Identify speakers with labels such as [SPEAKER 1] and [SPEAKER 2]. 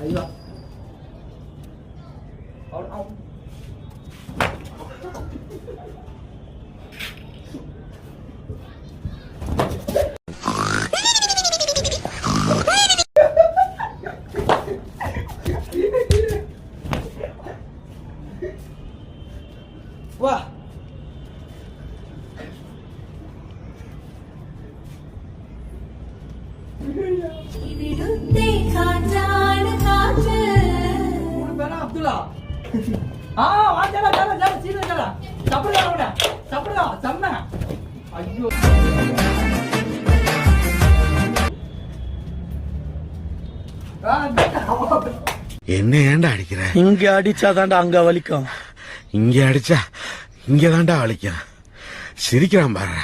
[SPEAKER 1] ஐயோ வா அப்துல்லா ஐயோ
[SPEAKER 2] என்ன ஏன்டா அடிக்கிற?
[SPEAKER 3] இங்க அடிச்சாதான்டா அங்க வலிக்கும்.
[SPEAKER 2] இங்க அடிச்சா இங்கதான்டா வலிக்கும். சிரிக்கிறான் பாரு.